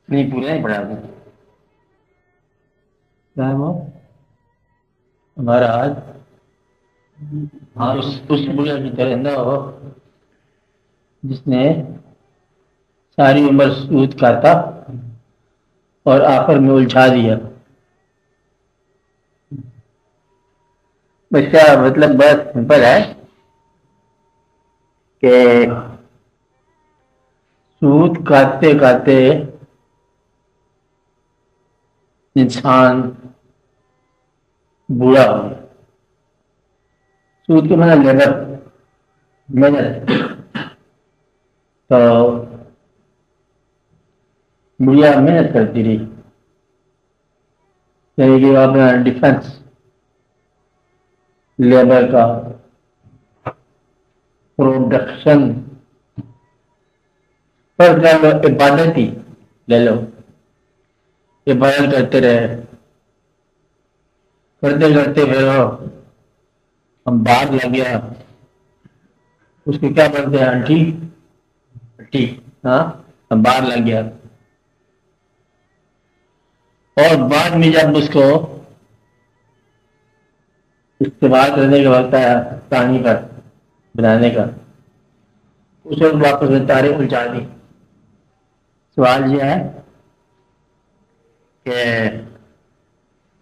نہیں پورا نہیں پڑھا کیا وہ ہمارا آج اس بڑھیا کی طرح نہ ہو جس نے ساری عمر سود کھاتا اور آخر میں الجھا دیا. اس کا مطلب بہت سمپل ہے کہ سود کھاتے کھاتے انسان بوڑھا ہو گیا. سود کے معنی لیبر محنت. تو بڑھیا محنت کرتی رہی یعنی کہ اپنا ڈیفینس لیبر کا پروڈکشن پر کیا عبادت ہی لے لو. عبادت کرتے رہے کرتے کرتے پھر ہم باغ لگ گیا. اس کو کیا بولتے ہیں انٹی انٹی. ہاں ہم باغ لگ گیا اور بعد میں جب اس کو استعمال کرنے کا وقت آیا پانی پر بنانے کا اس وقت واپس میں تارے الجھا دی. سوال یہ ہے کہ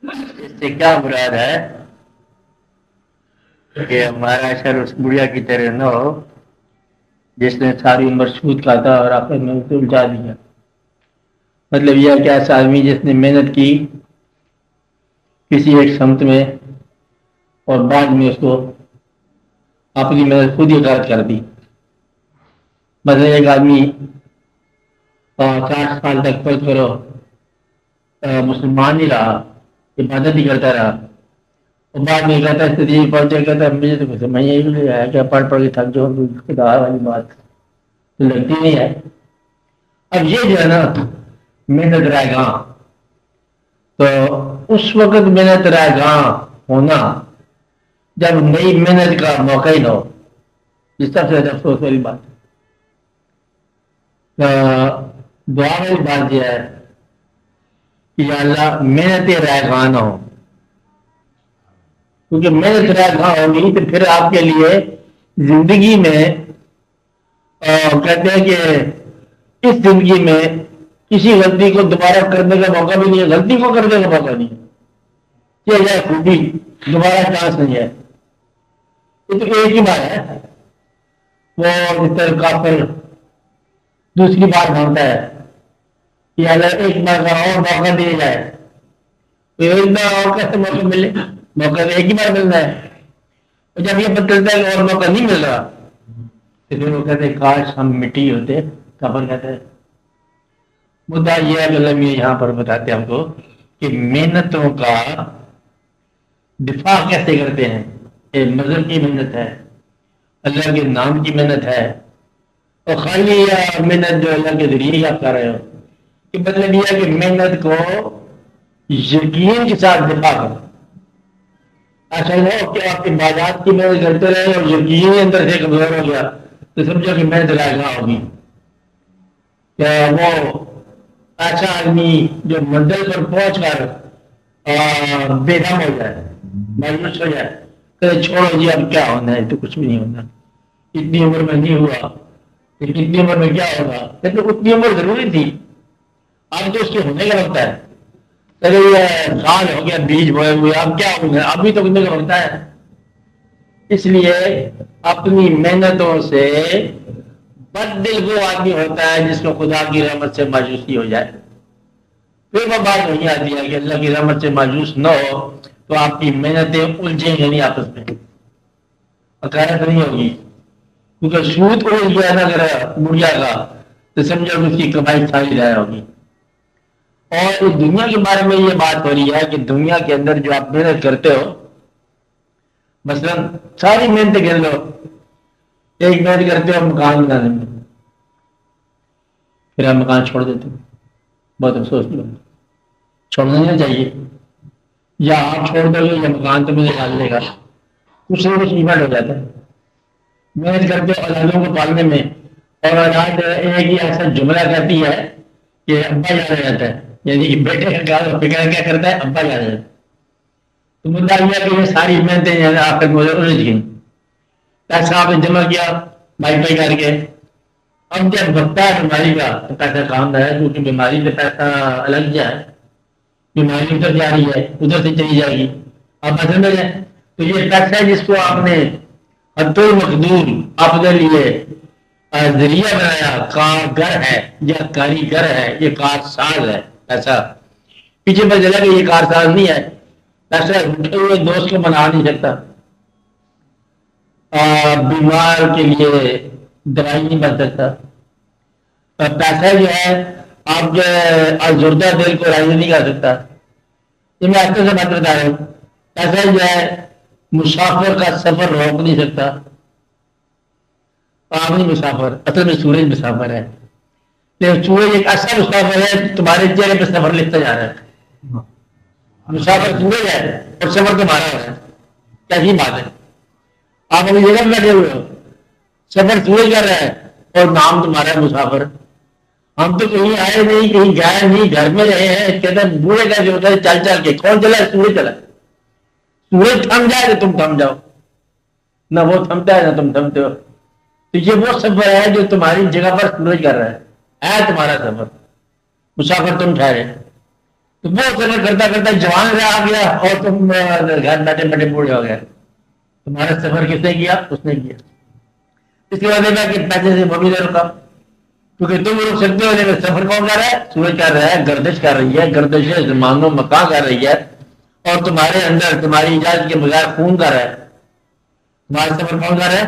اس سے کیا مراد ہے کہ ہمارا شر اس بڑھیا کی طرح نہ ہو جس نے ساری عمر سود کھاتا اور آخر میں اسے الجھا دیا. مطلب یہ کہ ایسا آدمی جس نے محنت کی کسی ایک سمت میں اور بعد میں اس کو اپنی محنت خود ہی غلط کر دی. مثلا ایک آدمی 60 سال تک فرض کرو مسلمان ہی رہا عبادت ہی کرتا رہا اور بعد میں کہتا ہے تدریج پہنچے کہتا ہے مجھے تو سمجھ نہیں آیا کہ پڑھ پڑھ کے تھک جو خدا والی بات لگتی نہیں ہے. اب یہ جو ہے نا محنت رائے گاں تو اس وقت محنت رائے گاں ہونا جب نئی محنت کا موقع ہی نہ ہو یہ سب سے زیادہ افسوس والی بات ہے. دعا والی بات یہ ہے کہ یا اللہ محنت رائے گاں نہ ہو کیونکہ محنت رائے گاں ہوگی تو پھر آپ کے لیے زندگی میں کہتے ہیں کہ اس زندگی میں کسی غلطی کو دوبارہ کرنے کا موقع بھی نہیں ہے. غلطی کو کرنے کا موقع نہیں ہے کیا جائے خوبی دوبارہ چانس نہیں ہے. یہ تو ایک ہی بات ہے. وہ اس طرح کافر دوسری بار مانگتا ہے کہ اگر ایک بار کا اور موقع دیا جائے تو ایک بار اور کیسے موقع ملے. موقع ایک ہی بار ملنا ہے اور جب یہ پتہ چلتا ہے کہ اور موقع نہیں مل رہا تو پھر وہ کہتے ہیں کاش ہم مٹی ہوتے. کافر کہتے ہیں. مدعا یہ ہے کہ اللہ یہاں پر بتاتے ہیں ہم کو کہ محنتوں کا دفاع کیسے کرتے ہیں. ایک مذہب کی محنت ہے اللہ کے نام کی محنت ہے اور خالی یہ محنت جو اللہ کے ذریعے آپ کر رہے ہو کہ مطلب یہ ہے کہ محنت کو یقین کے ساتھ دفاع کرو. ایسا ہو کہ آپ عبادات کی محنت کرتے رہے اور یقین اندر سے کمزور ہو گیا تو سمجھو کہ محنت رائے گاں ہوگی. کیا وہ ایسا آدمی جو منزل پر پہنچ کر بے دم ہو جائے مایوس ہو جائے کہ چھوڑو جی اب کیا ہونا ہے تو کچھ بھی نہیں ہونا اتنی عمر میں نہیں ہوا لیکن اتنی عمر میں کیا ہوگا. لیکن اتنی عمر ضروری تھی اب تو اس کے ہونے کا ہوتا ہے. ارے یہ سال ہو گیا بیج بوئے ہوئے اب کیا ہوگا ابھی تو ہونے کا ہوتا ہے. اس لیے اپنی محنتوں سے بد دل وہ آدمی ہوتا ہے جس کو خدا کی رحمت سے مایوسی ہو جائے. پھر وہ بات نہیں آتی ہے کہ اللہ کی رحمت سے مایوس نہ ہو تو آپ کی محنتیں الجھیں گی نہیں آپس میں حقارت نہیں ہوگی کیونکہ سود کو جو ہے نا اگر بڑھیا کا تو سمجھو اس کی کمائی ساری ضائع ہوگی. اور اس دنیا کے بارے میں یہ بات ہو رہی ہے کہ دنیا کے اندر جو آپ محنت کرتے ہو مثلا ساری محنتیں کر لو ایک محنت کرتے ہو مکان بنانے میں پھر آپ مکان چھوڑ دیتے ہو بہت افسوس لو چھوڑنا نہیں چاہیے. یا آپ چھوڑ دو گے یا مکان تو مجھے نکال لے گا کچھ نہ کچھ ایونٹ ہو جاتا ہے. محنت کرتے اولادوں کو پالنے میں، اور اولاد ایک ہی ایسا جملہ کرتی ہے کہ ابا جانا جاتا ہے، یعنی کہ بیٹے کا فکر کیا کرتا ہے، ابا جانا جاتا ہے. تو مدعا یہ کہ یہ ساری محنتیں آخر مجھے الجھ گئیں. پیسہ آپ نے جمع کیا بھائی پائی کر کے، اب جب بکتا ہے بیماری کا تو پیسہ کام ہے، کیونکہ بیماری سے پیسہ الگ جائے، بیماری ادھر جا رہی ہے ادھر سے چلی جائے گی. آپ پسند میں جائیں تو یہ پیسہ ہے جس کو آپ نے حد المقدور اپنے لیے ذریعہ بنایا، کارگر ہے یا کاریگر ہے، یہ کارساز ہے. پیسہ پیچھے پتہ چلا کہ یہ کارساز نہیں ہے. پیسہ اٹھے ہوئے دوست کو بنا نہیں سکتا، بیمار کے لیے دوائی نہیں بن سکتا. پیسہ جو ہے آپ جو ازردہ دل کو راضی نہیں کر سکتا. یہ میں ایسے سے بات بتا رہا ہوں. پیسہ جو ہے مسافر کا سفر روک نہیں سکتا. آپ نہیں مسافر، اصل میں سورج مسافر ہے، لیکن سورج ایک ایسا مسافر ہے تمہارے چہرے پہ سفر لکھتا جا رہا ہے. مسافر سورج ہے اور سفر تمہارا ہو رہا ہے. کیسی بات ہے؟ آپ اپنی جگہ میں بیٹھے ہوئے ہو، سفر سورج کر رہا ہے اور نام تمہارا ہے مسافر. ہم تو کہیں آئے نہیں، کہیں گئے نہیں، گھر میں رہے ہیں. کہتے ہیں بوڑھے کا جو ہوتا ہے چل چل کے، کون چلا ہے؟ سورج چلا. سورج تھم جائے تو تم تھم جاؤ، نہ وہ تھمتا ہے نہ تم تھمتے ہو. تو یہ وہ سفر ہے جو تمہاری جگہ پر سورج کر رہا ہے تمہارا سفر. مسافر تم ٹھہرے. تو وہ سفر کرتا کرتا جوان رہ گیا اور تم گھر بیٹھے بیٹھے بوڑھے ہو گئے. تمہارا سفر کس نے کیا؟ اس نے کیا. اس کے بعد کہ پیسے سے وہ بھی نہ رکا، کیونکہ تم رک سکتے ہو لیکن سفر کون کر رہا ہے؟ سورج کر رہا ہے. گردش کر رہی ہے، گردش زمان و مکان کر رہی ہے، اور تمہارے اندر تمہاری اجازت کے بغیر خون کر رہا ہے. تمہارا سفر کون کر رہا ہے؟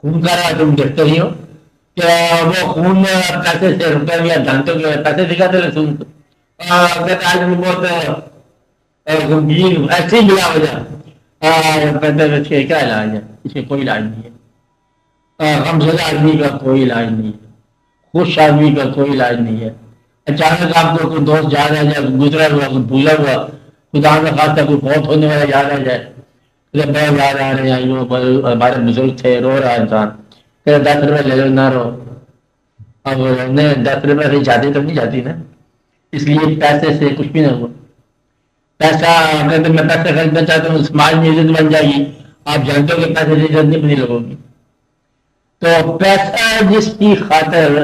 خون کر رہا ہے. تم دیکھتے ہی ہو کہ وہ خون پیسے سے رکا ہوا جانتے ہو کہ پیسے دکھاتے ہیں خون. آج بہت غمگین ایسے ہی بلا وجہ اس کے کیا علاج ہے؟ اس کے کوئی علاج نہیں ہے. غمزدہ آدمی کا کوئی علاج نہیں ہے، خوش آدمی کا کوئی علاج نہیں ہے. اچانک آپ کو کوئی دوست یاد آ جائے، گزرا ہوا کوئی بھولا ہوا، خدا نہ خاصہ کوئی فوت ہونے والا یاد آ جائے، بہت یاد آ رہے ہیں ہمارے بزرگ تھے، رو رہا انسان، کہ 10 روپئے لے لو. نہ رو. اب 10 روپئے سے جاتی تو نہیں جاتی نا، اس لیے پیسے سے کچھ بھی نہ ہوا. پیسہ اگر میں پیسہ خریدنا چاہتا ہوں سماج میں عزت بن جائے گی. آپ جانتے ہو کہ پیسے سے عزت نہیں بنی لوگوں کی. تو پیسہ جس کی خاطر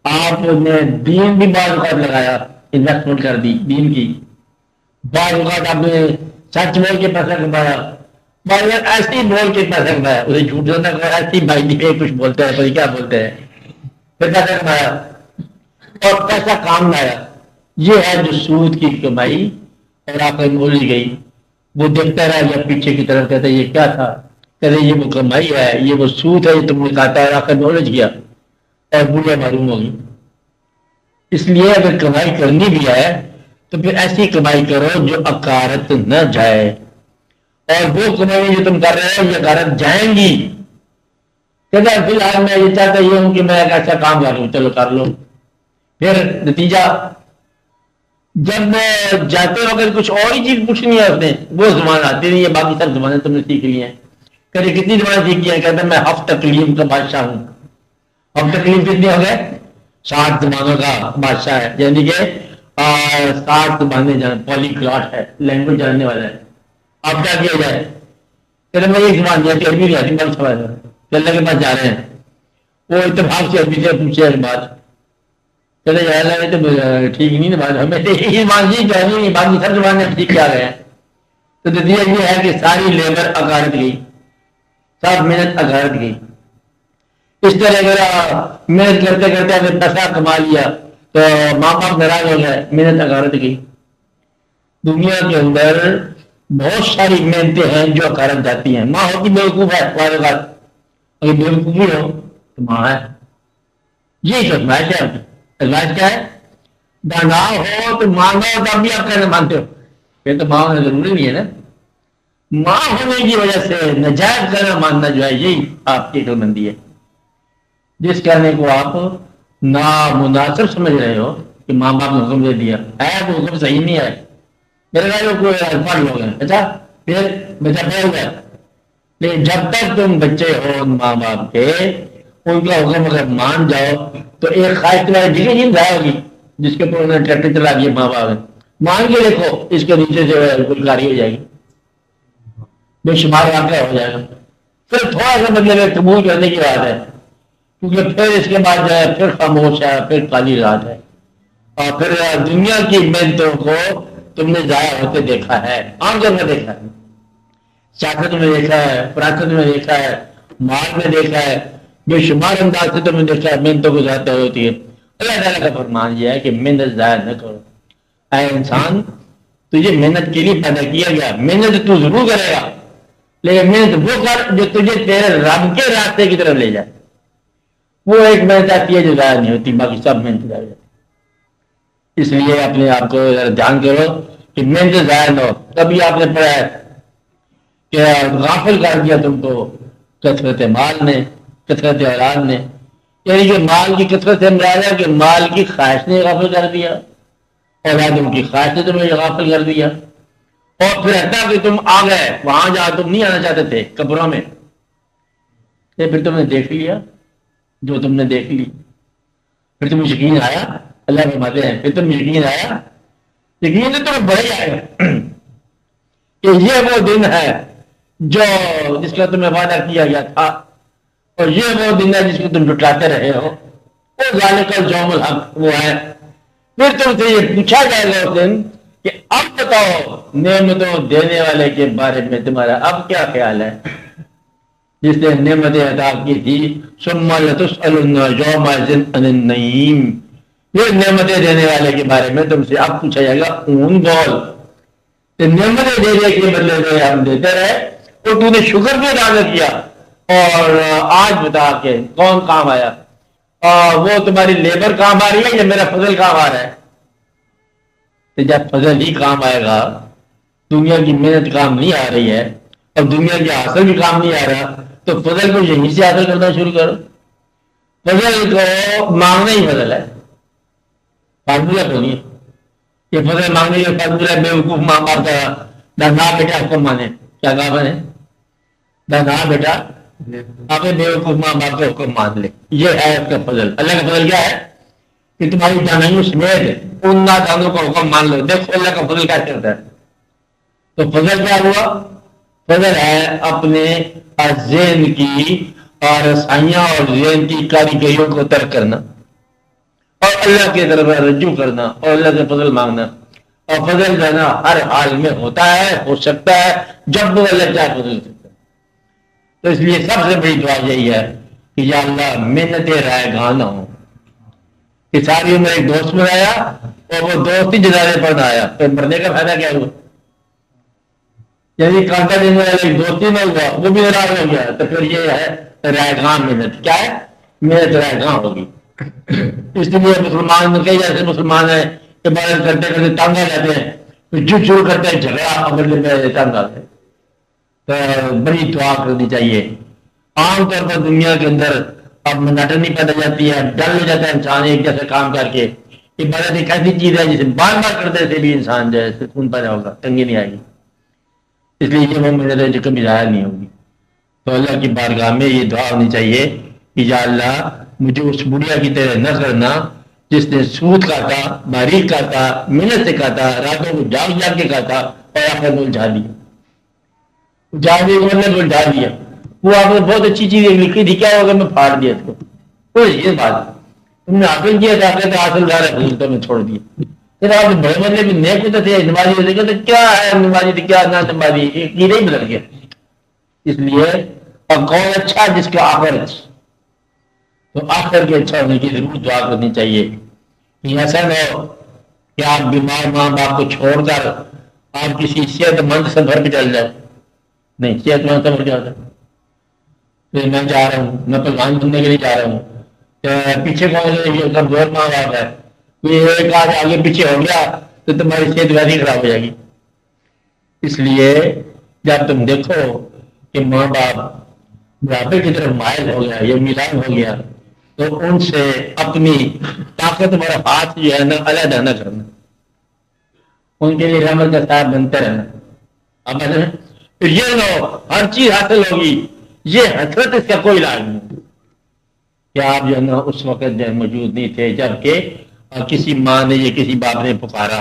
آپ نے دین بھی بعض اوقات لگایا، انویسٹمنٹ کر دی دین کی، بعض اوقات آپ نے سچ بول کے پیسہ کمایا، بعض اوقات ایسے ہی بول کے پیسہ کمایا، اسے جھوٹ جانا ایسے ہی بھائی کچھ بولتے ہیں پھر کیا بولتے ہیں، پھر پیسہ کمایا اور پیسہ کام لایا. یہ ہے جو سود کی کمائی. اور آپ کو بھول گئی، وہ دیکھتا رہا یا پیچھے کی طرف کہتا یہ کیا تھا، کہتے یہ وہ کمائی ہے، یہ وہ سود ہے، یہ تم نے کہتا ہے. آخر میں الجھ گیا اور بڑھیا معلوم ہوگی. اس لیے اگر کمائی کرنی بھی ہے تو پھر ایسی کمائی کرو جو اکارت نہ جائے، اور وہ کمائی جو تم کر رہے ہو یہ اکارت جائیں گی. کہتا فی الحال میں یہ چاہتا یہ ہوں کہ میں ایک ایسا کام کر لوں، چلو کر لو. پھر نتیجہ جب جاتے ہو اگر کچھ اور ہی چیز پوچھنی ہے اس نے، وہ زبان آتی نہیں ہے، باقی سب زبانیں تم نے سیکھ لی ہیں. کہتے کتنی زبانیں سیکھی ہیں؟ کہتے میں ہفت تکلیم کا بادشاہ ہوں. ہفت تکلیم کتنی ہو گئے؟ 60 زبانوں کا بادشاہ ہے، یعنی کہ 60 زبانیں پولی کلاٹ ہے، لینگویج جاننے والا ہے. اب کیا کیا جائے؟ کہتے میں ایک زبان نہیں عربی نہیں آتی، میں سمجھ رہا ہوں کہ اللہ کے پاس جا رہے ہیں. وہ اتفاق سے عربی سے پوچھے ایک بات، چلے جائے تو ٹھیک نہیں نا بات، ہمیں نہیں باقی سب زبانیں ٹھیک کیا گئے ہیں. تو نتیجہ یہ ہے کہ ساری لیبر اکارت گئی، سب محنت اکارت گئی. اس طرح اگر محنت کرتے کرتے اگر پیسہ کما لیا تو ماں باپ ناراض ہو گئے، محنت اکارت گئی. دنیا کے اندر بہت ساری محنتیں ہیں جو اکارت جاتی ہیں. ماں ہوتی بیوقوف ہے، ہمارے بات اگر بیوقوفی ہو تو ماں ہے. یہی تو ازمائش ہے. ازمائش کیا ہے؟ دانا ہو تو مانگا ہو تب بھی آپ کہنا مانتے ہو، پھر تو ماں ہونا ضروری نہیں ہے نا. ماں ہونے کی وجہ سے نجائز کہنا ماننا جو ہے یہی آپ کی عقل مندی ہے. جس کہنے کو آپ نامناسب سمجھ رہے ہو کہ ماں باپ نے حکم دے دیا ہے تو حکم صحیح نہیں ہے. میرے بھائی کوئی پڑھ لوگ ہیں، اچھا پھر بچہ پڑھ گیا لیکن جب تک تم بچے ہو ان ماں باپ کے، ان کا حکم اگر مان جاؤ تو ایک خواہش تمہاری جگہ نہیں ضائع ہوگی جس کے اوپر انہوں نے ٹریکٹر چلا دیا ماں باپ نے، مان کے دیکھو اس کے نیچے سے گلکاری ہو جائے گی، بے شمار واقعہ ہو جائے گا. پھر تھوڑا سا مطلب ہے قبول کرنے کی بات ہے، کیونکہ پھر اس کے بعد جو ہے پھر خاموش ہے، پھر خالی رات ہے، اور پھر دنیا کی محنتوں کو تم نے ضائع ہوتے دیکھا ہے، عام طور پر دیکھا ہے، سیاست میں دیکھا ہے، فراست میں دیکھا ہے، مال میں دیکھا ہے، بے شمار انداز سے تم نے دیکھا ہے محنتوں کو ضائع ہوتی ہے. اللہ تعالیٰ کا فرمان یہ ہے کہ محنت ضائع نہ کرو. اے انسان، تجھے محنت کے لیے پیدا کیا گیا، محنت تو ضرور کرے گا، لیکن محنت وہ کر جو تجھے تیرے رب کے راستے کی طرف لے جائے. وہ ایک محنت آتی ہے جو ضائع نہیں ہوتی، باقی سب محنت ضائع ہوتی. اس لیے اپنے آپ کو دھیان کرو کہ محنت ضائع نہ ہو. کبھی آپ نے پڑھا ہے کہ غافل کر دیا تم کو کثرت مال نے، کثرت اولاد نے، یعنی کہ مال کی کثرت سے مراد ہے کہ مال کی خواہش نے غافل کر دیا، اولادوں کی خواہش نے تمہیں غافل کر دیا، اور پھر حتیٰ کہ تم آ گئے وہاں جہاں تم نہیں آنا چاہتے تھے، قبروں میں، پھر تم نے دیکھ لیا جو تم نے دیکھ لی، پھر تمہیں یقین آیا. اللہ فرماتے ہیں پھر تم یقین آیا، یقین تو تمہیں بڑا ہی آئے گا کہ یہ وہ دن ہے جو جس کا تمہیں وعدہ کیا گیا تھا، اور یہ وہ دن ہے جس کو تم جٹلاتے رہے ہو. وہ ذالک الجوم الحق وہ ہے. پھر تم سے یہ پوچھا جائے گا اس دن کہ اب بتاؤ نعمتوں دینے والے کے بارے میں تمہارا اب کیا خیال ہے، جس نے نعمتیں عطا کی تھی. ثم لتسألن یومئذ عن النعیم، یہ نعمتیں دینے والے کے بارے میں تم سے اب پوچھا جائے گا. اون بول، نعمتیں دینے کے بدلے میں ہم دیتے رہے اور تو نے شکر بھی ادا کیا، اور آج بتا کے کون کام آیا؟ وہ تمہاری لیبر کام آ رہی ہے یا میرا فضل کام آ رہا ہے؟ تو جب فضل ہی کام آئے گا، دنیا کی محنت کام نہیں آ رہی ہے اور دنیا کے حاصل بھی کام نہیں آ رہا، تو فضل کو یہیں سے حاصل کرنا شروع کرو. فضل کو مانگنا ہی فضل ہے، فارمولہ تو نہیں ہے. یہ فضل مانگنے کا فارمولہ بیوقوف ماں باپ کا نہ بیٹا حکم مانے، کیا کہا میں نے؟ نہ بیٹا اپنے بیوقوف ماں باپ کا حکم مان لے، یہ ہے اس کا فضل. اللہ کا فضل کیا ہے کہ تمہاری جانائیوں سمیت ان نادانوں کا حکم مان لو. دیکھو اللہ کا فضل کیا کرتا ہے. تو فضل کیا ہوا؟ فضل ہے اپنے ذہن کی اور سائیاں اور ذہن کی کاریگریوں کو ترک کرنا اور اللہ کی طرف رجوع کرنا اور اللہ سے فضل مانگنا. اور فضل دینا ہر حال میں ہوتا ہے، ہو سکتا ہے، جب وہ اللہ چاہے فضل سکتا ہے. تو اس لیے سب سے بڑی دعا یہی ہے کہ یا اللہ محنتیں رائے گاہ نہ ہوں. کہ ساری عمر ایک دوست میں آیا اور وہ دوست ہی جنازے پر نہ آیا، پھر مرنے کا فائدہ کیا ہوا؟ یعنی کانٹا دینے والا ایک دوست ہی نہ ہوا، وہ بھی ناراض ہو گیا، تو پھر یہ ہے رائے گاہ محنت. کیا ہے؟ محنت رائے گاہ ہوگی. اس لیے مسلمان کئی ایسے مسلمان ہیں عبادت کرتے کرتے تنگ آ جاتے ہیں، جو شروع کرتے ہیں جھگڑا بدلے میں تنگ آتے ہیں. تو بڑی دعا کرنی چاہیے. عام طور پر دنیا کے اندر اب مناٹنی پیدا جاتی ہے، ڈر ہو جاتا ہے انسان ایک جیسے کام کر کے. عبادت ایک ایسی چیز ہے جسے بار بار کرنے سے بھی انسان جو ہے سکون پیدا ہوگا، تنگی نہیں آئے گی. اس لیے یہ وہ محنت جو کبھی ضائع نہیں ہوگی. تو اللہ کی بارگاہ میں یہ دعا ہونی چاہیے کہ یا اللہ مجھے اس بڑھیا کی طرح نہ کرنا جس نے سود کاٹا، باریک کاٹا، محنت سے کاٹا، راتوں کو جاگ جاگ کے کاٹا اور آخر میں الجھا دیا. الجھا دیا. وہ آپ نے بہت اچھی چیز لکھی تھی، کیا ہوگا میں پھاڑ دیا اس کو. کوئی یہ بات تم نے حاصل کیا تھا کہ حاصل دار ہے تو میں چھوڑ دیا. پھر آپ بڑے بندے بھی نیک ہوتے تھے، نمازی ہوتے تھے، کیا ہے نمازی تھی کیا نہ نمازی، یہ نہیں بدل گیا. اس لیے اب کون اچھا جس کا آخر اچھا، تو آخر کے اچھا ہونے کی ضرور دعا کرنی چاہیے. ایسا نہ ہو کہ آپ بیمار ماں باپ کو چھوڑ کر آپ کسی صحت مند سفر پہ چل جائیں. نہیں، صحت مند سفر کیا ہوتا ہے؟ میں جا رہا ہوں، میں پروان بننے کے لیے جا رہا ہوں، پیچھے کون کمزور ماں باپ ہے، کوئی ایک آدھ آگے پیچھے ہو گیا تو تمہاری صحت ویسی خراب ہو جائے گی. اس لیے جب تم دیکھو کہ ماں باپ بڑھاپے کی طرف مائل ہو گیا یا میلان ہو گیا تو ان سے اپنی طاقت والا ہاتھ جو ہے نا علیحدہ نہ کرنا، ان کے لیے رحمت کا ساتھ بنتے رہنا. اب پھر یہ لو ہر چیز حاصل ہوگی، یہ حسرت اس کا کوئی علاج نہیں کہ آپ جو ہے نا اس وقت جو موجود نہیں تھے جبکہ کسی ماں نے یا کسی باپ نے پکارا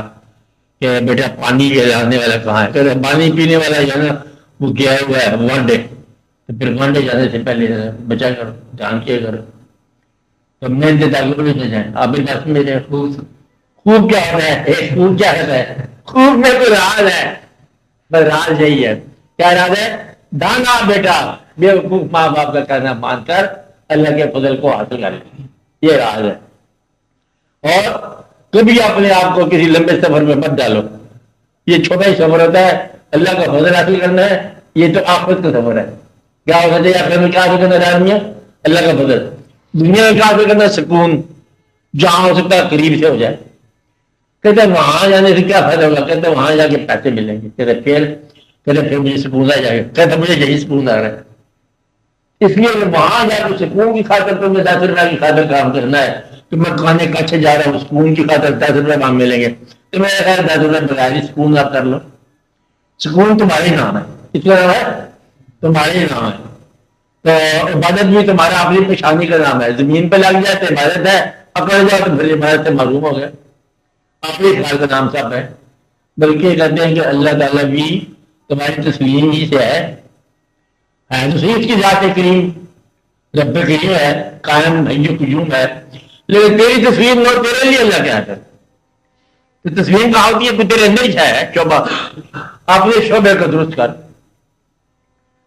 کہ بیٹا پانی لانے والا کہاں ہے، کہ پانی پینے والا جو ہے نا وہ گیا ہوا ہے وانڈے، تو پھر وانڈے جانے سے پہلے بچا کرو، جان کیا کرو، تو میں تعلق میں جائیں آپ بھی بس میرے خوب کیا ہو رہا ہے، خوب کیا ہو رہا ہے، خوب میں کوئی راز ہے، بس راز یہی ہے، کیا راز ہے؟ دانا بیٹا بے وقوف ماں باپ کا کہنا مان کر اللہ کے فضل کو حاصل کر لیں، یہ راز ہے۔ اور کبھی اپنے آپ کو کسی لمبے سفر میں مت ڈالو، یہ چھوٹا ہی سفر ہوتا ہے، اللہ کا فضل حاصل کرنا ہے، یہ تو آخرت کا سفر ہے۔ کیا ہو سکتا ہے آخرت میں کیا حاصل کرنا ہے؟ اللہ کا فضل۔ دنیا میں کیا حاصل کرنا؟ سکون، جہاں ہو سکتا ہے قریب سے ہو جائے۔ کہتے ہیں وہاں جانے سے کیا فائدہ ہوگا؟ کہتے ہیں وہاں جا کے پیسے ملیں گے، پھر مجھے سکون آ جائے گا، کہتے مجھے یہی سکون آ رہا ہے۔ اس لیے وہاں جا کے سکون کی خاطر تمہیں 10 روپئے کی خاطر کام کرنا ہے، تو میں کھانے کا اچھے جا رہا ہوں، سکون کی خاطر 10 روپئے کام ملیں گے، تو میرا خیال 10 روپئے بغیر سکون آپ کر لو۔ سکون تمہارے نام ہے، کس کا نام ہے؟ تمہارے نام ہے۔ تو عبادت بھی تمہارا اپنی پیشانی کا نام ہے، زمین پہ لگ جائے تو عبادت ہے، پکڑ جاؤ تو پھر عبادت سے معلوم ہو گیا، اپنے خیال کا نام سب ہے۔ بلکہ کہتے ہیں کہ اللہ تعالیٰ بھی تمہاری تسلیم ہی سے ہے تو صحیح، اس کی ذات کریم رب کریم ہے، قائم حی قیوم ہے، لیکن تیری تصویر نہ تیرے لیے اللہ کیا کر، تو تصویر کہاں ہوتی ہے کہ تیرے اندر کیا ہے شعبہ، اپنے شعبے کو درست کر۔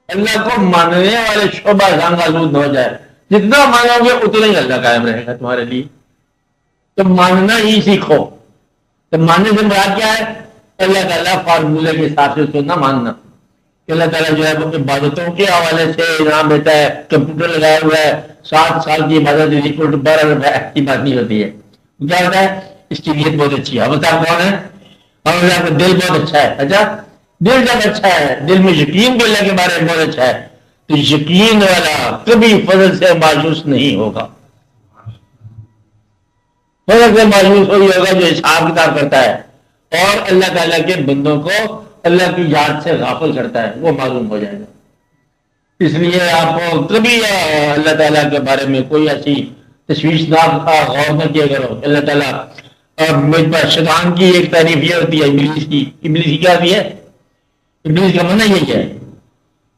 اللہ کو ماننے والے شعبہ زنگ آلود نہ ہو جائے، جتنا مانو گے اتنا ہی اللہ قائم رہے گا تمہارے لیے۔ تو ماننا ہی سیکھو۔ تو ماننے سے مراد کیا ہے؟ اللہ تعالیٰ فارمولے کے حساب سے اس کو نہ ماننا کہ اللہ تعالیٰ جو ہے وہ عبادتوں کے حوالے سے انعام دیتا ہے، کمپیوٹر لگایا ہوا ہے 7 سال کی عبادت 12 روپئے کی بات نہیں ہوتی ہے۔ کیا ہوتا ہے؟ اس کی نیت بہت اچھی ہے، اب صاحب کون ہے؟ اور آپ کا دل بہت اچھا ہے۔ اچھا دل جب اچھا ہے، دل میں یقین بھی اللہ کے بارے میں بہت اچھا ہے، تو یقین والا کبھی فضل سے مایوس نہیں ہوگا۔ فضل سے مایوس وہی ہوگا جو حساب کتاب کرتا ہے اور اللہ تعالیٰ کے بندوں کو اللہ کی یاد سے غافل کرتا ہے، وہ معلوم ہو جائے گا۔ اس لیے آپ کبھی اللہ تعالیٰ کے بارے میں کوئی ایسی تشویشناک غور نہ کیا کرو۔ اللہ تعالیٰ شیطان کی ایک تعریف یہ ہوتی ہے، ابلیس کی۔ ابلیس کی کیا ہوتی ہے؟ ابلیس کا معنی یہی ہے،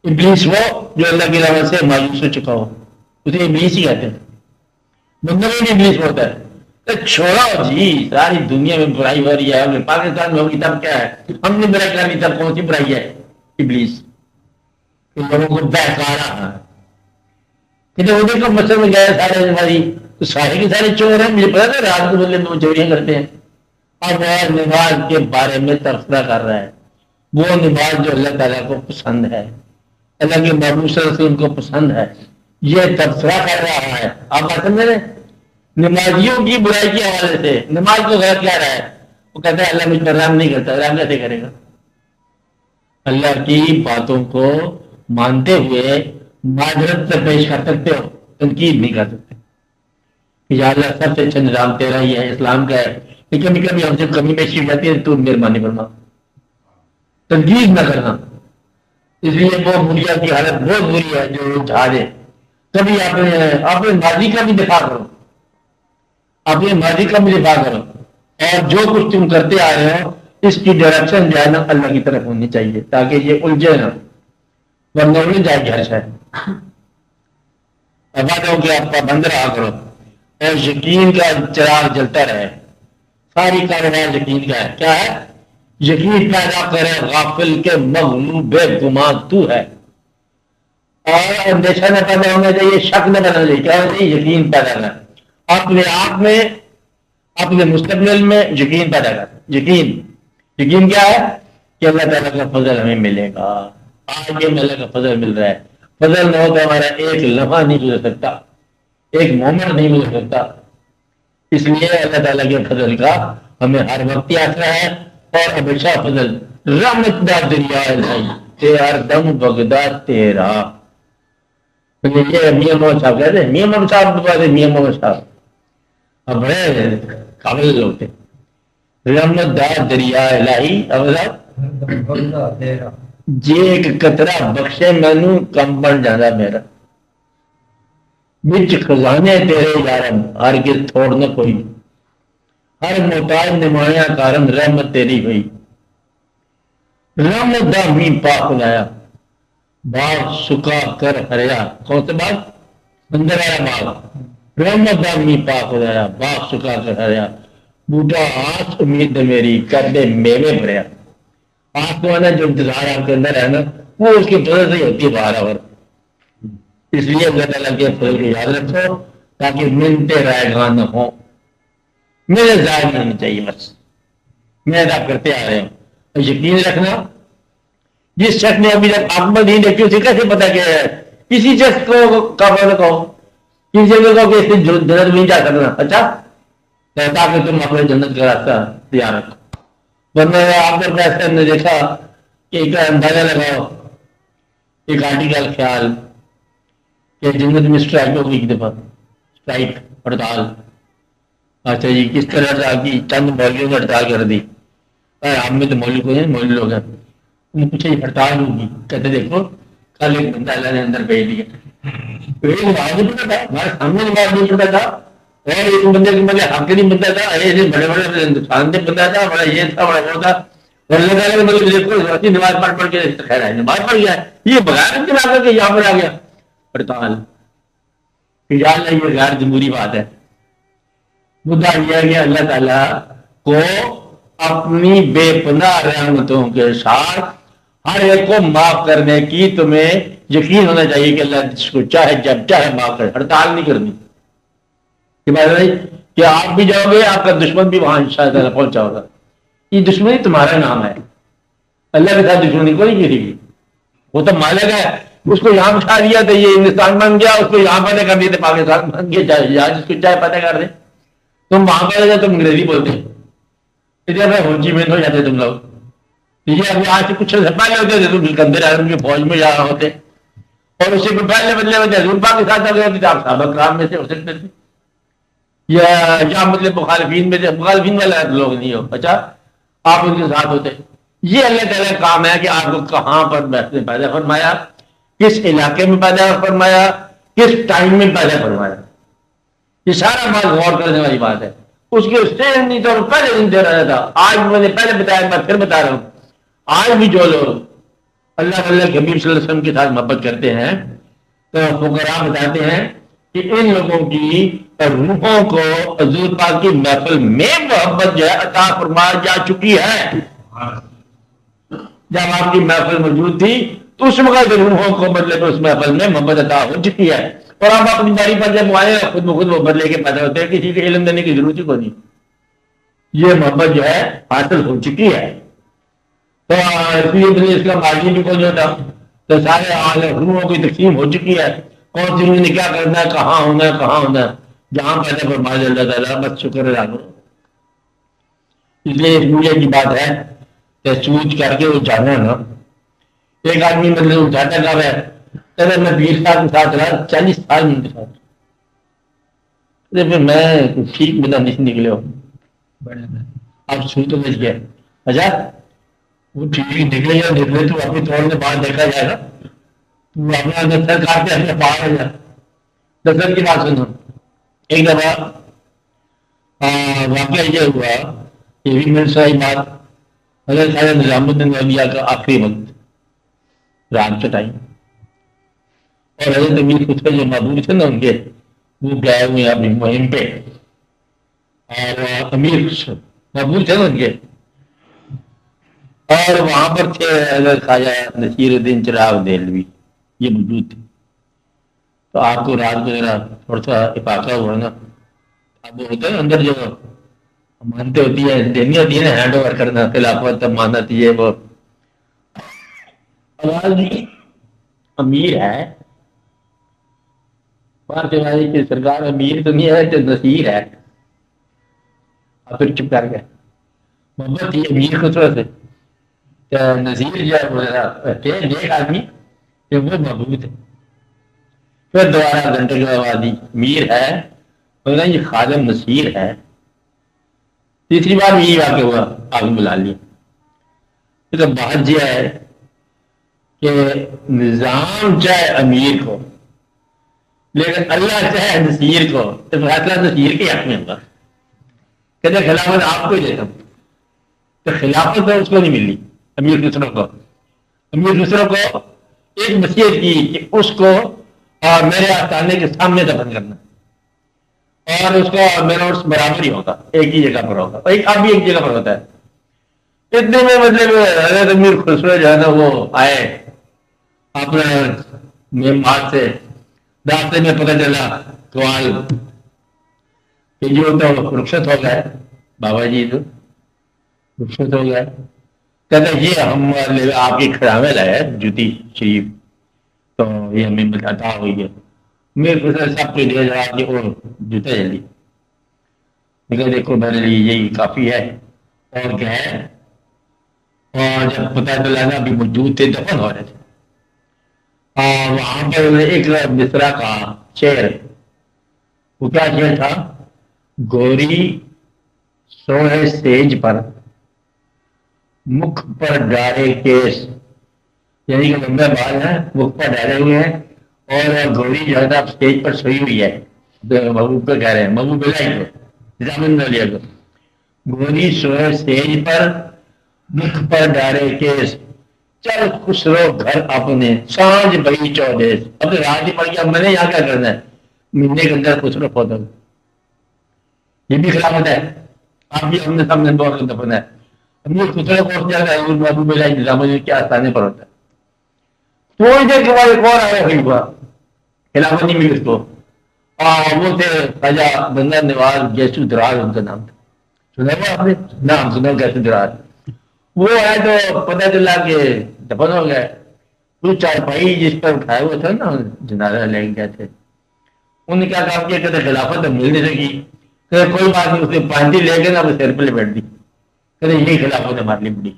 ابلیس وہ جو اللہ کی رحمت سے مایوس ہو چکا ہو، اسے ابلیس ہی کہتے ہیں۔ بندوں میں بھی ابلیس ہوتا ہے۔ تو چھوڑو جی، ساری دنیا میں برائی ہو رہی ہے، اگر پاکستان میں ہوگی تب کیا ہے؟ ہم نے برائی کرنی تب کون سی برائی ہے؟ ابلیس کہ لوگوں کو بہکا رہا ہے۔ کہ وہ دیکھو مسجد میں گئے سارے ہماری، تو سارے کے سارے چور ہیں، مجھے پتا تھا رات کو بدلے میں وہ چوریاں کرتے ہیں۔ اب وہ نماز کے بارے میں تبصرہ کر رہا ہے، وہ نماز جو اللہ تعالیٰ کو پسند ہے، اللہ کے محبوب صلی اللہ علیہ وسلم کو پسند ہے، یہ تبصرہ کر رہا ہے۔ آپ بات سمجھ رہے ہیں؟ نمازیوں کی برائی کے حوالے سے نماز کو غلط کہہ رہا ہے، وہ کہتا ہے اللہ مجھ پر رحم نہیں کرتا، رحم کیسے کرے گا؟ اللہ کی باتوں کو مانتے ہوئے معذرت سے پیش کر سکتے ہو، تنقید نہیں کر سکتے کہ یا اللہ سب سے اچھا نظام تیرا ہی ہے، اسلام کا ہے، لیکن کبھی ہم سے کمی پیشی ہو جاتی ہے تو مہربانی فرما، تنقید نہ کرنا۔ اس لیے وہ ملیا کی حالت بہت بری ہے جو جہاز ہے۔ کبھی اپنے ماضی کا بھی دفاع کرو، اپنے ماضی کا بھی دفاع کرو، اور جو کچھ تم کرتے آ رہے ہو اس کی ڈائریکشن جو ہے نا اللہ کی طرف ہونی چاہیے، تاکہ یہ الجھے نہ، ورنہ الجھ جائے گھر سے۔ عبادتوں کے آپ پابند رہا کرو اور یقین کا چراغ جلتا رہے۔ ساری کاروبار یقین کا ہے، کیا ہے؟ یقین پیدا کرے غافل کے مغلوب گمان تو ہے، اور اندیشہ نہ پیدا ہونا چاہیے، شک نہ پیدا ہونا چاہیے، کیا ہونا چاہیے؟ یقین پیدا کرنا، اپنے آپ میں اپنے مستقبل میں یقین پیدا کر۔ یقین کیا ہے؟ کہ اللہ تعالیٰ کا فضل ہمیں ملے گا، آج یہ اللہ کا فضل مل رہا ہے، فضل نہ ہو تو ہمارا ایک لمحہ نہیں گزر سکتا، ایک مومنٹ نہیں گزر سکتا۔ اس لیے اللہ تعالیٰ کے فضل کا ہمیں ہر وقت آسرا ہے، اور ہمیشہ فضل رحمت دا دریا ہے ہر دم بغداد تیرا۔ یہ میاں محمد صاحب کہتے ہیں، میاں محمد صاحب کہتے ہیں، میاں محمد صاحب اب بڑے قابل لوگ تھے۔ رحمت دا دریا الہی جے ایک قطرہ بخشے مینوں کم بن جانا میرا، بچ خزانے تیرے یارم ہرگز تھوڑ نہ کوئی، ہر محتاج نمایاں کارن رحمت تیری ہوئی، رحمت دا می پاک لایا باغ سکا کر ہریا، کون سے باغ؟ اندر آیا باغ، رحمت دا می پاک لایا باغ سکا کر ہریا، بوٹا آس امید میری کر دے میوے بھریا، آس تو ہے جو انتظار آپ کے اندر ہے نا، وہ اس کی وجہ سے ہی ہوتی ہے باہر، اور اس لیے اللہ تعالیٰ کے فضل کو یاد رکھو تاکہ منتے رائے گاہ نہ ہوں، میرے ظاہر نہیں ہونی چاہیے، بس میں ادا کرتے آ رہے ہوں۔ یقین رکھنا جس شخص نے ابھی تک عاقبت نہیں دیکھی اسے کیسے پتا کہ کسی شخص کو کہو کسی شخص کو کہو کہ اس سے جنت میں نہیں جا سکنا، اچھا تاکہ تم اپنے جنت کا راستہ تیار رکھو، ورنہ آپ نے ایسا نے دیکھا کہ ایک اندازہ لگاؤ، ایک آرٹیکل خیال کہ جنت میں اسٹرائک ہوگی ایک دفعہ، اسٹرائک ہڑتال، اچھا جی کس طرح سے آپ کی چند مولویوں نے ہڑتال کر دی، ہم میں تو مولوی کو نہیں، مولوی لوگ ہیں، انہیں پوچھا یہ ہڑتال ہوگی، کہتے دیکھو کل ایک بندہ اللہ نے اندر بھیج دیا، نماز نہیں پڑھتا تھا، ہمارے سامنے نماز نہیں پڑھتا تھا، اور ایک بندے کے مطلب حق نہیں بنتا تھا، ایسے بڑے بڑے ہندوستان سے بنتا تھا، بڑا یہ تھا بڑا وہ تھا، اور اللہ تعالیٰ نے مطلب دیکھو اچھی نماز پڑھ کے خیر ہے نماز پڑھ گیا، یہ بغیر کے لا کے یہاں پر آ گیا ہڑتال، یہ غیر جمہوری بات ہے، مدعا یہ ہے کہ اللہ تعالیٰ کو اپنی بے پناہ رحمتوں کے ساتھ ہر ایک کو معاف کرنے کی تمہیں یقین ہونا چاہیے کہ اللہ جس کو چاہے جب چاہے معاف کرے، ہڑتال نہیں کرنی کہ بھائی کہ آپ بھی جاؤ گے آپ کا دشمن بھی وہاں شاید اللہ پہنچا ہوگا، یہ دشمنی تمہارا نام ہے، اللہ کے ساتھ دشمنی کوئی نہیں کی، وہ تو مالک ہے، اس کو یہاں بٹھا دیا تو یہ ہندوستان بن گیا، اس کو یہاں فتح کر دیا تو پاکستان بن گیا، چاہے جس کو چاہے فتح کر دے، تم وہاں پر جاؤ تم انگریزی بولتے ادھر ہو چی مین ہو جاتے تم لوگ، یہ ابھی آج سے کچھ سے پہلے ہوتے تھے تم سکندر اعظم کی فوج میں جا رہے ہوتے، اور اس سے پہلے بدلے میں حضور پاک کے ساتھ ہوتے تھے، آپ صحابہ کرام میں سے ہو سکتے تھے، یا مطلب مخالفین میں سے، مخالفین والا لوگ نہیں ہو، اچھا آپ ان کے ساتھ ہوتے، یہ اللہ تعالیٰ کا کام ہے کہ آپ کو کہاں پر بیٹھنے پیدا فرمایا، کس علاقے میں پیدا فرمایا، کس ٹائم میں پیدا فرمایا، یہ سارا بات غور کرنے والی بات ہے، اس کے اسٹینڈ طور پہلے دن دے رہا تھا، آج میں نے پہلے بتایا میں پھر بتا رہا ہوں، آج بھی جو لوگ اللہ کے حبیب صلی اللہ علیہ وسلم کے ساتھ محبت کرتے ہیں تو فقراء بتاتے ہیں کہ ان لوگوں کی روحوں کو حضور پاک کی محفل میں محبت جو ہے عطا فرما جا چکی ہے، جب آپ کی محفل موجود تھی تو اس وقت روحوں کو مطلب اس محفل میں محبت عطا ہو چکی ہے، اور آپ اپنی داری پر جب آئے خود بخود محبت لے کے پیدا ہوتے ہیں، کسی کے علم دینے کی ضرورت ہی کو نہیں، یہ محبت جو ہے حاصل ہو چکی ہے، تو اس لیے اس کا ماضی بھی کوئی ہوتا تو سارے روحوں کی تقسیم ہو چکی ہے، کون سی روح نے کیا کرنا ہے، کہاں ہونا ہے، کہاں ہونا ہے، جہاں پیدا فرما دے اللہ تعالیٰ، بس شکر ادا کرو، اس لیے اس رویے کی بات ہے کہ سوچ کر کے وہ جانا ہے نا، ایک آدمی مطلب اٹھاتا کب ہے کہتے میں 20 سال کے ساتھ رہا، 40 سال ان کے ساتھ، پھر میں ٹھیک بنا نہیں نکلے ہو، اب سوچ تو بچ گیا، اچھا وہ ٹھیک نکلے یا نکلے تو اپنی طور میں باہر دیکھا جائے گا، تو اپنا دفتر کاٹتے اپنے باہر ہو جائے، دفتر کی بات سنو، ایک دفعہ واقعہ یہ ہوا، یہ بھی میرے صحیح بات، حضرت خواجہ نظام الدین اولیاء کا آخری وقت رات کے ٹائم، اور حضرت امیر خسرو جو معبود تھے نا ان کے، وہ گئے ہوئے اپنی مہم پہ، اور امیر خسرو معبود تھے نا ان کے، اور وہاں پر تھے حضرت خواجہ نصیر الدین چراغ دہلوی، یہ موجود تھے، تو آپ کو رات کو ذرا تھوڑا سا افاقہ ہوا نا، اب وہ ہوتا ہے اندر جو مانتے ہوتی ہے دینی ہوتی ہے نا، ہینڈ اوور کرنا، خلافت امانت، یہ وہ امیر ہے کہ سرکار امیر تو نہیں ہے تو نصیر ہے، اور پھر چپ کر گئے، محبت تھی امیر خسرو سے، نظیر جو ہے نیک آدمی کہ وہ محبوب ہے، پھر دوبارہ گھنٹے کے بعد امیر ہے یہ خادم نصیر ہے، تیسری بار یہی واقع ہوا، آپ نے بلا لیا، تو بات یہ ہے کہ نظام چاہے امیر کو لیکن اللہ چاہے نصیر کو تو فیصلہ نصیر کے حق میں ہوگا. کہتے خلافت آپ کو ہی دیتا ہوں. تو خلافت تو اس کو نہیں ملی امیر خسرو کو. امیر خسرو کو ایک وصیت کی کہ اس کو میرے آستانے کے سامنے دفن کرنا اور اس کا میرا اس برابر ہی ہوگا, ایک ہی جگہ پر ہوگا. اب بھی ایک جگہ پر ہوتا ہے. اتنے میں مطلب حضرت امیر خسرو جو ہے نا وہ آئے اپنا مہمان سے, راستے میں پتہ چلا سوال کہ جو تو رخصت ہو گئے بابا جی, تو رخصت ہو گئے. کہتے یہ ہم آپ کی کھڑاوے لائے جوتی شریف, تو یہ ہمیں عطا ہوئی ہے. میرے خسرو سب کے لیے جا کے وہ جوتا جلدی لیکن دیکھو میرے لیے یہی کافی ہے. اور کیا ہے, اور جب پتہ چلا نا ابھی موجود تھے دفن ہو رہے تھے, اور وہاں پر ایک مصرع کا شعر, وہ کیا شعر تھا, گوری سوئے سیج پر مکھ پر ڈارے کیس, یعنی کہ لمبے بال ہیں مکھ پر ڈالے ہوئے ہیں اور گوری جو ہے اسٹیج پر سوئی ہوئی ہے. محبوب کو کہہ رہے ہیں, محبوب بلائی کو, نظام الدولیہ کو. گوری سوئے سیج پر مکھ پر ڈارے کیس, چل خسرو گھر اپنے سانج بئی چودیس. اب تو رات ہی پڑ گیا, میں نے یہاں کیا کرنا ہے, مہینے کے اندر خسرو پودا. یہ بھی خلافت ہے. آپ بھی ہم نے سامنے بہت دفن ہے. اب یہ خسرو پہنچ جاتا ہے محبوب بلائی نظام الدولیہ کے آستانے پر ہوتا ہے. تھوڑی دیر کے بعد ایک اور آیا خلیفہ, خلافت نہیں ملی اس کو, وہ تھے خواجہ بندہ نواز گیسو دراز, ان کا نام تھا. سنا ہوا آپ نے نام سنا, گیسو دراز. وہ آئے تو پتہ چلا کہ دفن ہو گئے. وہ چارپائی جس پر اٹھائے ہوئے تھے نا جنازہ لے گئے تھے, انہوں نے کیا کام کیا, کہتے خلافت مل نہیں سکی. کہتے کوئی بات نہیں, اس نے پانتی لے کے نا وہ سر پہ لپیٹ دی. کہتے یہی خلافت ہمارے لیے بڑی.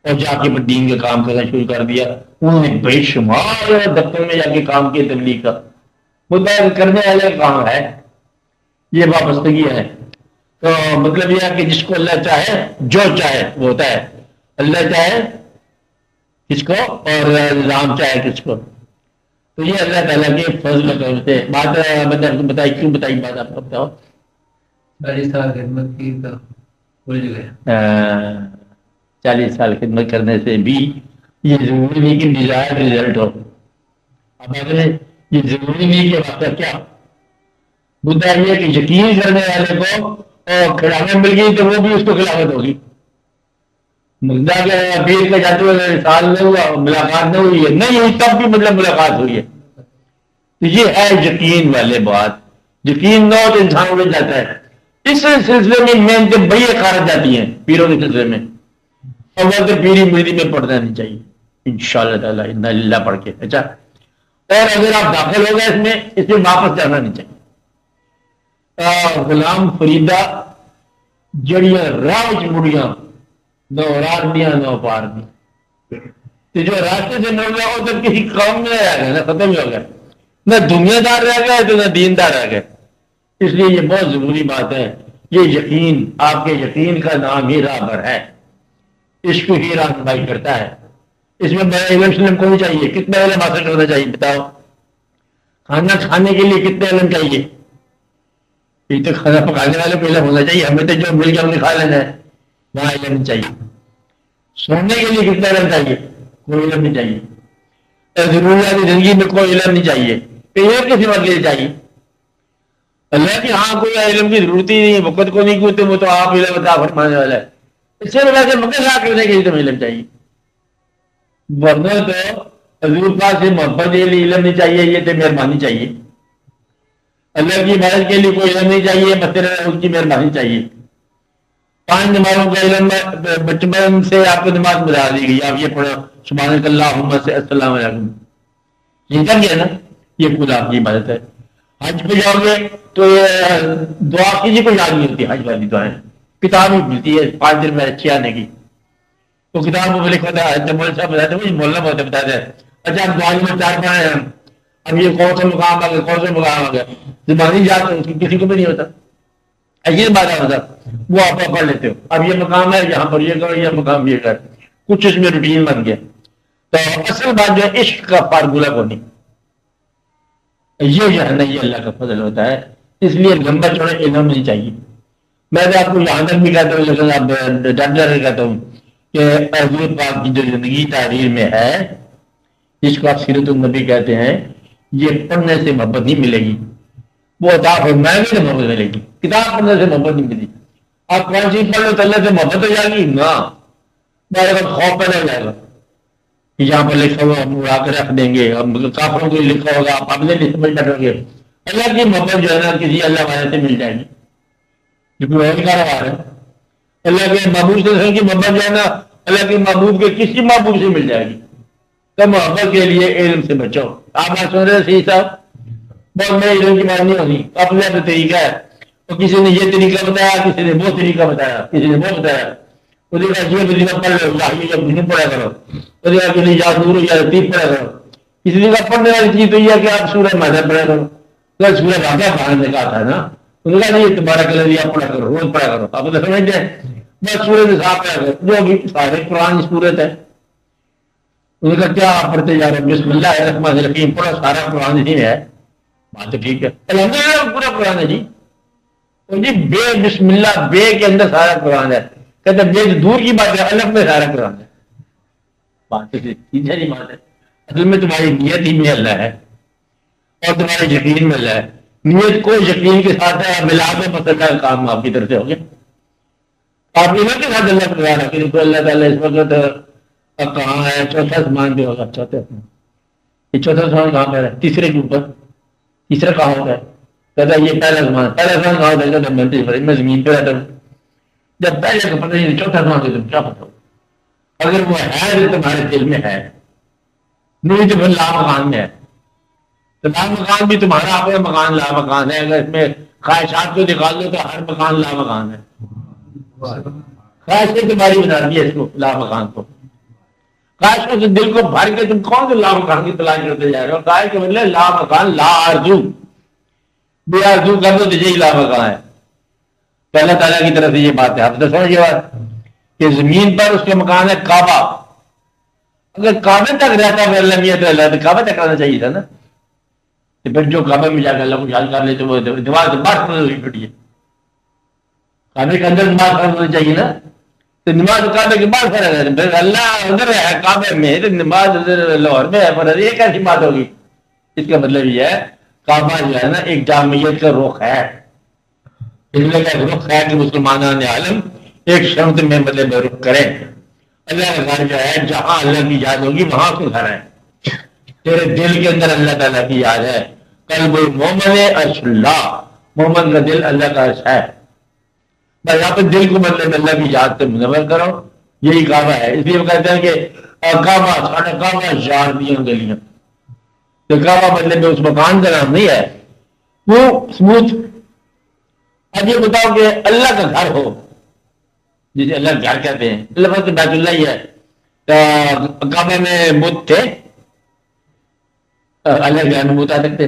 اور جا کے دین کا کام کرنا شروع کر دیا. انہوں نے بے شمار دفتر میں جا کے کام کیا تبلیغ کا. مدعا کرنے والے کام ہے, یہ وابستگی ہے. تو مطلب یہ ہے کہ جس کو اللہ چاہے جو چاہے وہ ہوتا ہے. اللہ چاہے کس کو اور نظام چاہے کس کو. تو یہ اللہ تعالیٰ کے فضل کرم سے بات بتائی. کیوں بتائی بات آپ کو بتاؤ. 40 سال خدمت کی تو بھول گئے. 40 سال خدمت کرنے سے بھی یہ ضروری نہیں کہ ڈیزائر رزلٹ ہو. اب اگر یہ ضروری نہیں کہ واقعہ کیا مدعا یہ کہ یقین کرنے والے کو خلافت مل گئی تو وہ بھی اس کو خلافت ہوگی. مدعا کہ پیر کا جاتے ہوئے سال نہیں ہوا, ملاقات نہیں ہوئی ہے, نہیں ہوئی تب بھی مطلب ملاقات ہوئی ہے. تو یہ ہے یقین والے بات. یقین نہ ہو تو انسان اڑ جاتا ہے. اس سلسلے میں محنتیں بڑی خارج جاتی ہیں پیروں کے سلسلے میں. اور وہ تو پیری مردی میں پڑھنا نہیں چاہیے انشاءاللہ تعالیٰ انا للہ پڑھ کے. اچھا, اور اگر آپ داخل ہو گئے اس میں واپس جانا نہیں چاہیے. غلام فریدہ جڑیاں راج مڑیاں نو رارنیاں نو پارنی. تو جو راستے سے مر گیا وہ تو کسی قوم میں رہ گیا, نہ ختم ہی ہو گیا. نہ دنیا دار رہ گئے تو نہ دیندار رہ گئے. اس لیے یہ بہت ضروری بات ہے. یہ یقین, آپ کے یقین کا نام ہی راہبر ہے. اس کو ہی رہنمائی کرتا ہے. اس میں بڑا علم کو نہیں چاہیے. کتنا علم حاصل کرنا چاہیے بتاؤ. کھانا کھانے کے لیے کتنے علم چاہیے. یہ تو کھانا پکانے والے کو علم ہونا چاہیے. ہمیں تو جو مل گیا ہم نے کھا لینا ہے, وہاں علم نہیں چاہیے. سونے کے لیے کتنا علم چاہیے, کوئی علم نہیں چاہیے. ضروریات زندگی میں کوئی علم نہیں چاہیے. علم کسی وقت کے لیے چاہیے. اللہ کی ہاں کوئی علم کی ضرورت ہی نہیں ہے, وقت کو نہیں کوئی, وہ تو آپ علم عطا فرمانے والا ہے. اس سے وجہ سے مقصد کرنے کے لیے تو علم چاہیے. ورنہ تو حضور پاک سے محبت کے لیے علم نہیں چاہیے, یہ تو مہربانی چاہیے. اللہ کی مدد کے لیے کوئی علم نہیں چاہیے, مثلا اس کی مہربانی چاہیے. 5 نمازوں کا علم بچپن سے آپ کو نماز بتا دی گئی, آپ یہ پڑھو سبحانک اللہم سے السلام علیکم, یہ کر گیا نا, یہ خود آپ کی عبادت ہے. حج پہ جاؤ گے تو دعا کسی کو یاد نہیں ہوتی. حج والی دعائیں کتاب ہی ملتی ہے 5 دن میں اچھی آنے کی. تو کتاب میں لکھا تھا, مول صاحب بتاتے ہیں, مولنا بہت بتاتے ہیں. اچھا آپ دعا میں 4 پڑھے ہیں, اب یہ کون سا مقام آ گیا, کون سا مقام آ گیا, زبانی یاد کسی کو بھی نہیں ہوتا. یہ بات ہوتا وہ آپ پڑھ لیتے ہو. اب یہ مقام ہے, یہاں پر یہ کرو, یہ مقام یہ کر, کچھ اس میں روٹین بن گیا. تو اصل بات جو ہے عشق کا فارمولہ کو نہیں، یہ جو ہے نا یہ اللہ کا فضل ہوتا ہے. اس لیے لمبا چوڑا علم نہیں چاہیے. میں تو آپ کو یہاں تک بھی کہتا ہوں، لیکن آپ ڈاکٹر کہتا ہوں کہ حضور پاک کی جو زندگی تحریر میں ہے، جس کو آپ سیرت النبی کہتے ہیں، یہ پڑھنے سے محبت نہیں ملے گی. وہ عطا فرمائے گی تو محبت ملے گی. کتاب پڑھنے سے محبت نہیں ملے گی. آپ قرآن شریف پڑھ لو تو اللہ سے محبت ہو جائے گی نا، میرے کو خوف پیدا ہو جائے گا. یہاں پر لکھا ہوا ہم اڑا کے رکھ دیں گے، کافروں کو لکھا ہوگا آپ اپنے لیے سمجھ بیٹھو گے. اللہ کی محبت جو ہے نا کسی اللہ والے سے مل جائے گی، جو کوئی اور کاروبار ہے. اللہ کے محبوب سے کی محبت جو ہے نا اللہ کے محبوب کے کسی محبوب سے مل جائے گی. تو محبت کے لیے علم سے بچو. آپ بات سن رہے صحیح صاحب، بہت میں علم کی بات نہیں ہوگی. اپنے اپنا طریقہ ہے، تو کسی نے یہ طریقہ بتایا، کسی نے وہ طریقہ بتایا، کسی نے وہ بتایا. اس کا یہ طریقہ پڑھ لو، جب نہیں پڑھا کرو. اس کا کہ یا نور یا لطیف پڑھا کرو. کسی کا پڑھنے والی چیز تو یہ ہے کہ آپ سورہ ماہدہ پڑھا کرو. تو سورہ واقعہ پڑھنے نے کہا تھا نا، انہوں نے نہیں تمہارا کلر یا پڑھا کرو، روز پڑھا کرو. آپ تو سمجھتے ہیں بس سورہ نساء پڑھا کرو، جو بھی سارے قرآن صورت ہے. ان کا کیا آپ پڑھتے جا رہے ہیں؟ بسم اللہ الرحمن الرحیم پڑھو، سارا قرآن ہی ہے. بات تو ٹھیک ہے، الحمدللہ پورا قرآن ہے جی. جی بے بسم اللہ بے کے اندر سارا قرآن ہے. کہتے بے دور کی بات ہے، الف میں سارا قرآن ہے. بات تو سیدھی بات ہے. اصل میں تمہاری نیت ہی میں اللہ ہے اور تمہارے یقین میں اللہ ہے. نیت کو یقین کے ساتھ ہے، ملا کے پتہ کا کام آپ کی طرف سے ہو گیا. آپ ایمان کے ساتھ اللہ کو رکھیں کہ اللہ تعالیٰ اس وقت کہاں ہے؟ چوتھا آسمان پہ ہوگا. چوتھے آسمان، یہ چوتھا آسمان کہاں پہ ہے؟ تیسرے کے اوپر. تیسرا کہاں ہوتا ہے؟ کہتا ہے یہ پہلا آسمان. پہلا آسمان کہاں ہوتا ہے؟ کہتا ہے میں زمین پہ رہتا ہوں. جب پہلے کا پتہ نہیں چوتھا آسمان سے تم کیا پتہ ہو؟ اگر وہ ہے جو تمہارے دل میں ہے، نہیں تو پھر لا مکان میں ہے. تو لا مکان بھی تمہارا اپنا مکان لا مکان ہے. اگر اس میں خواہشات کو نکال دو تو ہر مکان لا مکان ہے. خواہشیں تمہاری بنا دی ہے اس کو لا مکان کو. خواہشوں سے دل کو بھر کے تم کون سے لا مکان کی تلاش کرتے جا رہے ہو؟ خواہش کے مطلب لا مکان، لا آرزو. بے آرزو کر دو تو یہی لا مکان ہے. تو اللہ تعالیٰ کی طرف سے یہ بات ہے. آپ تو سمجھے بات کہ زمین پر اس کے مکان ہے کعبہ. اگر کعبے تک رہتا ہے اللہ میاں تو اللہ تو کعبہ تک رہنا چاہیے تھا نا. تو پھر جو کعبے میں جا کے اللہ کو یاد کر لے تو وہ دماغ سے بات ہوئی پڑی ہے. کعبے کے اندر نماز فرض ہونی چاہیے نا. تو نماز کعبے کے بعد فرض ہے. پھر اللہ ادھر ہے کعبے میں تو نماز ادھر لاہور میں ہے فرض. یہ کیسی بات ہوگی؟ اس کا مطلب یہ ہے کعبہ جو ہے نا ایک جامعیت کا رخ ہے. اس لیے کا رخ ہے کہ مسلمان عالم ایک شمت میں مطلب رخ کریں. اللہ کا گھر جو ہے جہاں اللہ کی یاد ہوگی وہاں کو گھر ہے. تیرے دل کے اندر اللہ تعالیٰ کی یاد ہے. قلب المومن عرش اللہ، مومن کا دل اللہ کا عرش ہے. بس یہاں پہ دل کو مطلب اللہ کی یاد سے منور کرو. یہی کعبہ ہے. اس لیے وہ کہتے ہیں کہ کعبہ ساڑھا کعبہ یار دیاں گلیاں. تو کعبہ مطلب اس مکان کا نام نہیں ہے، وہ سموتھ. اب یہ بتاؤ کہ اللہ کا گھر ہو جسے اللہ گھر کہتے ہیں. اللہ بیت اللہ ہی ہے. کعبے میں بت تھے، اللہ کے گھر میں بت آ سکتے.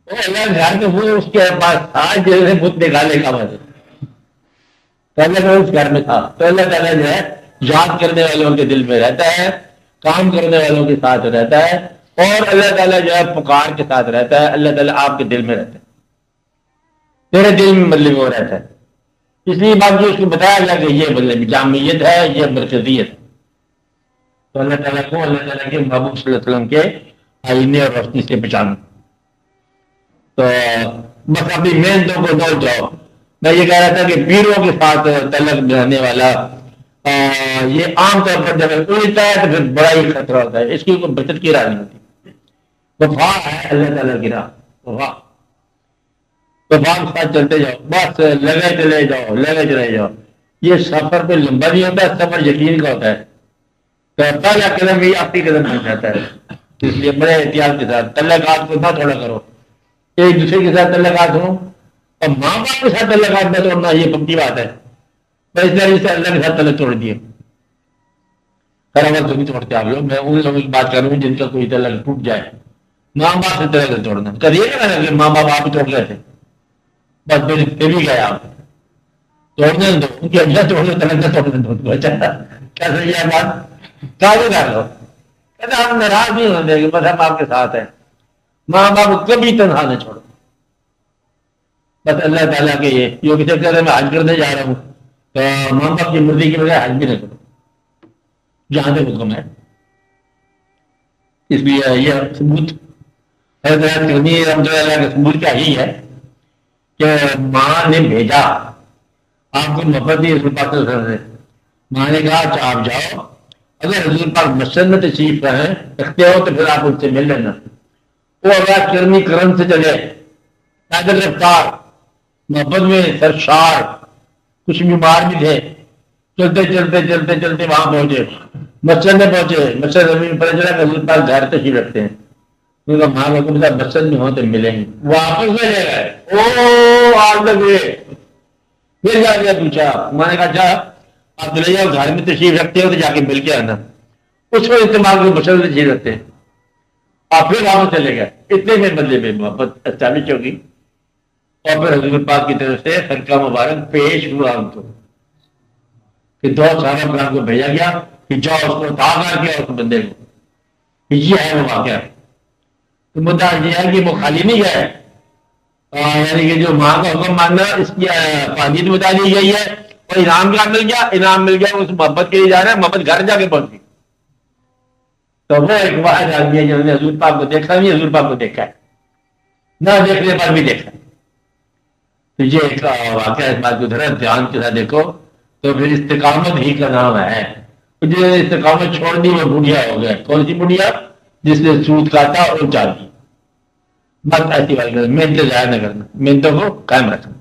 اللہ گھر میں وہ اس کے پاس تھا جیسے بت نکالے کعبہ سے. تو اللہ اس گھر میں تھا. تو اللہ تعالیٰ جو ہے یاد کرنے والوں کے دل میں رہتا ہے، کام کرنے والوں کے ساتھ رہتا ہے، اور اللہ تعالیٰ جو ہے پکار کے ساتھ رہتا ہے. اللہ تعالیٰ آپ کے دل میں رہتا ہے، تیرے دل میں مطلب وہ رہتا ہے. اس لیے بات جو اس کو بتایا گیا کہ یہ مطلب جامعیت ہے، یہ مرکزیت ہے. تو اللہ تعالیٰ کو اللہ تعالیٰ کے محبوب صلی اللہ علیہ وسلم کے آئینے اور روشنی سے پہچانو. تو بس اپنی محنتوں کو دوڑ جاؤ. میں یہ کہہ رہا تھا کہ پیروں کے ساتھ تعلق بنانے والا یہ عام طور پر جب الجھتا ہے تو پھر بڑا ہی خطرہ ہوتا ہے. اس کی کوئی بچت کی راہ نہیں ہوتی. وفا ہے اللہ تعالیٰ کی راہ. وفا وفا کے ساتھ چلتے جاؤ. بس لگے چلے جاؤ، لگے چلے جاؤ. یہ سفر پہ لمبا نہیں ہوتا، سفر یقین کا ہوتا ہے. تو پہلا قدم ہی آخری قدم بن جاتا ہے. اس لیے بڑے احتیاط کے ساتھ تعلقات کو نہ تھوڑا کرو. ایک دوسرے کے ساتھ تعلقات ہوں اور ماں باپ کے ساتھ تعلقات نہ توڑنا یہ پکی بات ہے. میں اس طرح سے اللہ کے ساتھ تعلق توڑ دیے. ہر وقت تو نہیں توڑتے آپ لوگ. میں ان لوگوں کی بات کر رہا ہوں جن کا کوئی تعلق ٹوٹ جائے. ماں باپ سے تعلق توڑنا کریے گا کہ ماں باپ آپ ہی توڑ گئے تھے بس پھر بھی گئے آپ توڑنے دو. ان کی اجزا توڑنے تعلق نہ توڑنے دو. اچھا کیا صحیح ہے بات؟ کیا کر لو کہتا ہم ناراض نہیں ہونے دیں گے، بس ہم آپ کے ساتھ ہیں، ماں باپ کو کبھی تنہا نہ چھوڑو، بس اللہ تعالیٰ کے یہ جو کسی کہہ رہے میں حج کرنے جا رہا ہوں تو ماں باپ کی مرضی کی بجائے حج بھی نہ کرو جہاں تک حکم ہے۔ اس لیے یہ ثبوت حضرت کرنی رحمۃ اللہ کا ثبوت کیا ہی ہے کہ ماں نے بھیجا آپ کو محبت نہیں حضور پاک صلی اللہ علیہ وسلم سے، ماں نے کہا اچھا آپ جاؤ، اگر حضور پاک مسجد میں تشریف رکھتے ہو تو پھر آپ ان سے مل لینا۔ وہ اگر کرنی کرم سے چلے پیدل رفتار محبت میں سرشار، کچھ بیمار بھی تھے، چلتے چلتے چلتے چلتے وہاں پہنچے، مسجد میں پہنچے، مسجد میں پتہ چلا کہ حضور پاک گھر تشریف رکھتے ہیں، ان کا ماں کو بتا مسجد میں ہو تو ملیں گے، واپس میں لے گئے، او آگ لگ گئے، پھر جا کے پوچھا، ماں نے کہا اچھا آپ چلے جاؤ گھر میں تشریف رکھتے ہو تو جا کے مل کے آنا، اس کو استعمال کو مسجد میں تشریف رکھتے ہیں، آپ پھر واپس چلے گئے، اتنے میں بدلے میں محبت اسٹیبلش ہوگی، اور پھر حضور پاک کی طرف سے صدقہ مبارک پیش ہوا ان کو کہ دو صحابہ کرام کو بھیجا گیا کہ جاؤ اس کو اٹھا کر کے اس بندے کو، یہ ہے وہ واقعہ۔ تو مدعا یہ ہے کہ وہ خالی نہیں گئے، یعنی کہ جو ماں کا حکم ماننا اس کی فادیت بتا دی گئی ہے، اور انعام کیا مل گیا؟ انعام مل گیا اس محبت کے لیے جا رہا ہے، محبت گھر جا کے پہنچ گئی۔ تو وہ ایک واحد آدمی ہے جنہوں نے حضور پاک کو دیکھا نہیں، حضور پاک کو دیکھا ہے، نہ دیکھنے پر بھی دیکھا۔ تو یہ ایک واقعہ، اس بات کو ذرا دھیان کے ساتھ دیکھو تو پھر استقامت ہی کا نام ہے۔ جو استقامت چھوڑ دی وہ بڑھیا ہو گیا۔ کون سی بڑھیا؟ جس نے سود کاٹا اور چال دی، بس ایسی بات کرنا، محنت ضائع نہ کرنا، محنتوں کو قائم رکھنا۔